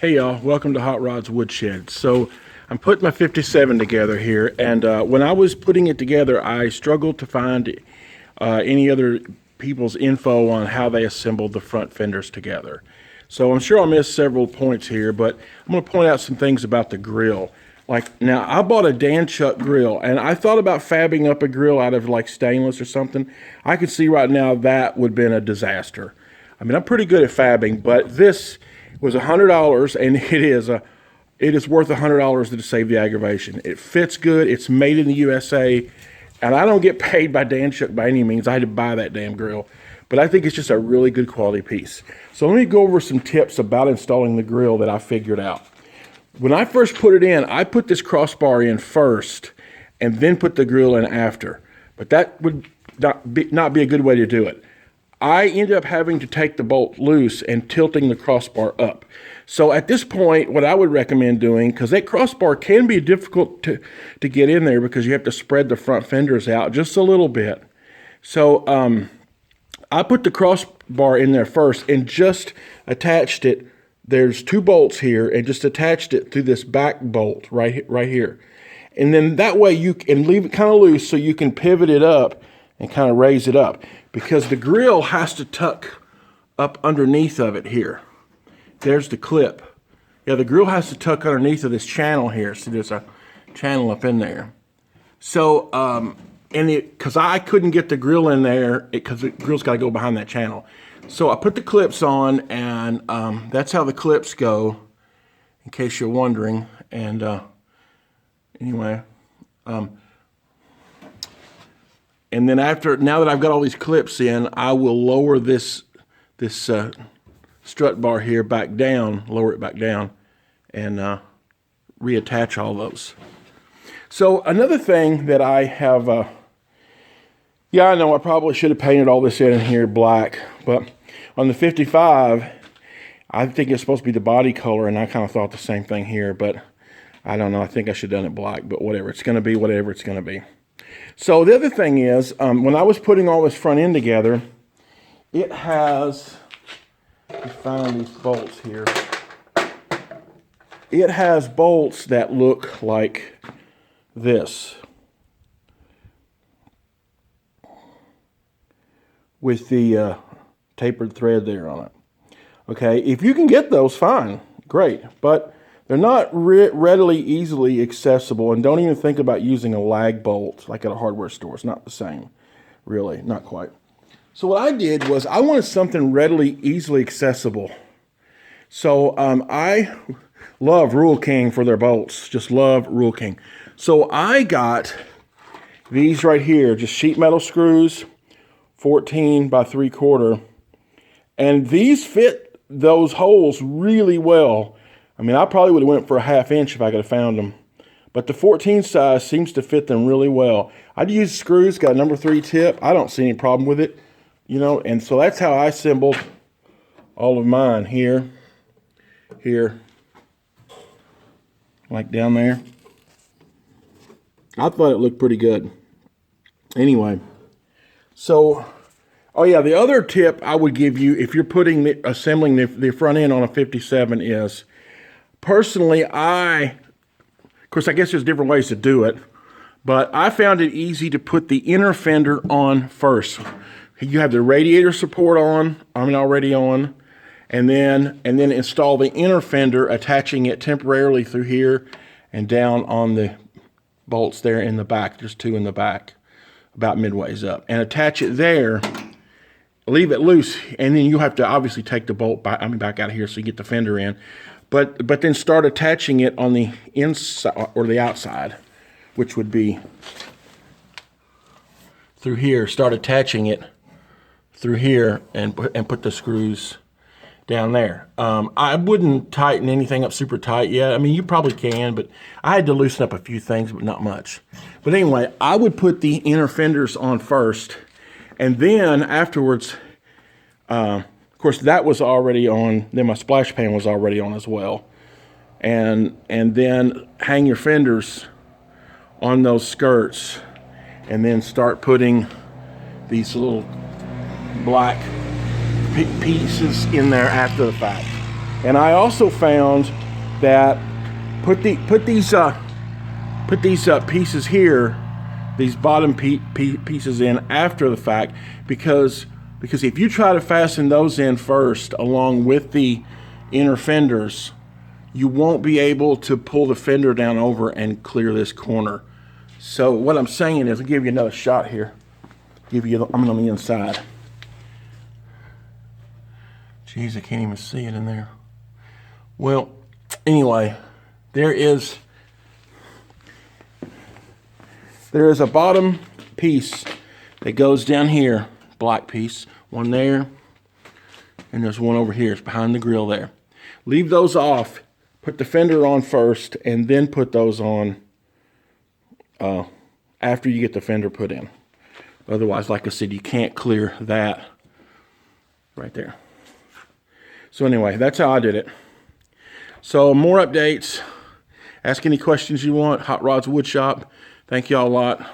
Hey y'all, welcome to Hot Rod's Woodshed. So I'm putting my 57 together here, and when I was putting it together, I struggled to find any other people's info on how they assembled the front fenders together. So I'm sure I'll miss several points here, but I'm going to point out some things about the grill. Like, now I bought a Dan Chuck grill, and I thought about fabbing up a grill out of like stainless or something. I could see right now that would have been a disaster. I mean, I'm pretty good at fabbing, but this was $100, and it is worth $100 to save the aggravation. It fits good. It's made in the USA, and I don't get paid by Dan Chuck by any means. I had to buy that damn grill, but I think it's just a really good quality piece. So let me go over some tips about installing the grill that I figured out. When I first put it in, I put this crossbar in first, and then put the grill in after. But that would not be a good way to do it. I ended up having to take the bolt loose and tilting the crossbar up. So at this point, what I would recommend doing, because that crossbar can be difficult to get in there because you have to spread the front fenders out just a little bit. So I put the crossbar in there first and just attached it. There's two bolts here, and just attached it through this back bolt right here. And then that way you can leave it kind of loose so you can pivot it up and kind of raise it up, because the grill has to tuck up underneath of it here. There's the clip. Yeah, the grill has to tuck underneath of this channel here. So there's a channel up in there. So, because I couldn't get the grill in there, because the grill's got to go behind that channel. So I put the clips on, and that's how the clips go, in case you're wondering. And anyway, and then now that I've got all these clips in, I will lower this strut bar here back down, lower it back down, and reattach all those. So another thing that I have, yeah, I know I probably should have painted all this in here black, but on the 55, I think it's supposed to be the body color, and I kind of thought the same thing here, but I don't know. I think I should have done it black, but whatever. It's going to be whatever it's going to be. So the other thing is, when I was putting all this front end together, it has, let me find these bolts here. It has bolts that look like this, with the tapered thread there on it. Okay, if you can get those, fine, great, but they're not readily, easily accessible, and don't even think about using a lag bolt like at a hardware store. It's not the same, really, not quite. So what I did was I wanted something readily, easily accessible. So I love Rural King for their bolts, just love Rural King. So I got these right here, just sheet metal screws, 14 by 3/4, and these fit those holes really well. I mean, I probably would have went for a 1/2 inch if I could have found them, but the 14 size seems to fit them really well. I'd use screws, got a number 3 tip. I don't see any problem with it, you know, and so that's how I assembled all of mine here, like down there. I thought it looked pretty good. Anyway, so, oh yeah, the other tip I would give you if you're assembling the front end on a 57 is, personally, of course, I guess there's different ways to do it, but I found it easy to put the inner fender on first. You have the radiator support already on, and then install the inner fender, attaching it temporarily through here and down on the bolts there in the back. There's 2 in the back, about midways up, and attach it there. Leave it loose, and then you have to obviously take the bolt back out of here so you get the fender in. But then start attaching it on the inside or the outside, which would be through here. Start attaching it through here and put the screws down there. I wouldn't tighten anything up super tight yet. I mean, you probably can, but I had to loosen up a few things, but not much. But anyway, I would put the inner fenders on first, and then afterwards, of course, that was already on. Then my splash pan was already on as well, and then hang your fenders on those skirts, and then start putting these little black pieces in there after the fact. And I also found that put these pieces here, these bottom pieces in after the fact, because if you try to fasten those in first along with the inner fenders, you won't be able to pull the fender down over and clear this corner. So what I'm saying is, I'll give you another shot here. I'm on the inside. Jeez, I can't even see it in there. Well, anyway, there is a bottom piece that goes down here, black piece, one there, and there's one over here. It's behind the grill there. Leave those off. Put the fender on first, and then put those on after you get the fender put in. Otherwise, like I said, you can't clear that right there. So anyway, that's how I did it. So more updates. Ask any questions you want. Hot Rods Wood Shop. Thank y'all a lot.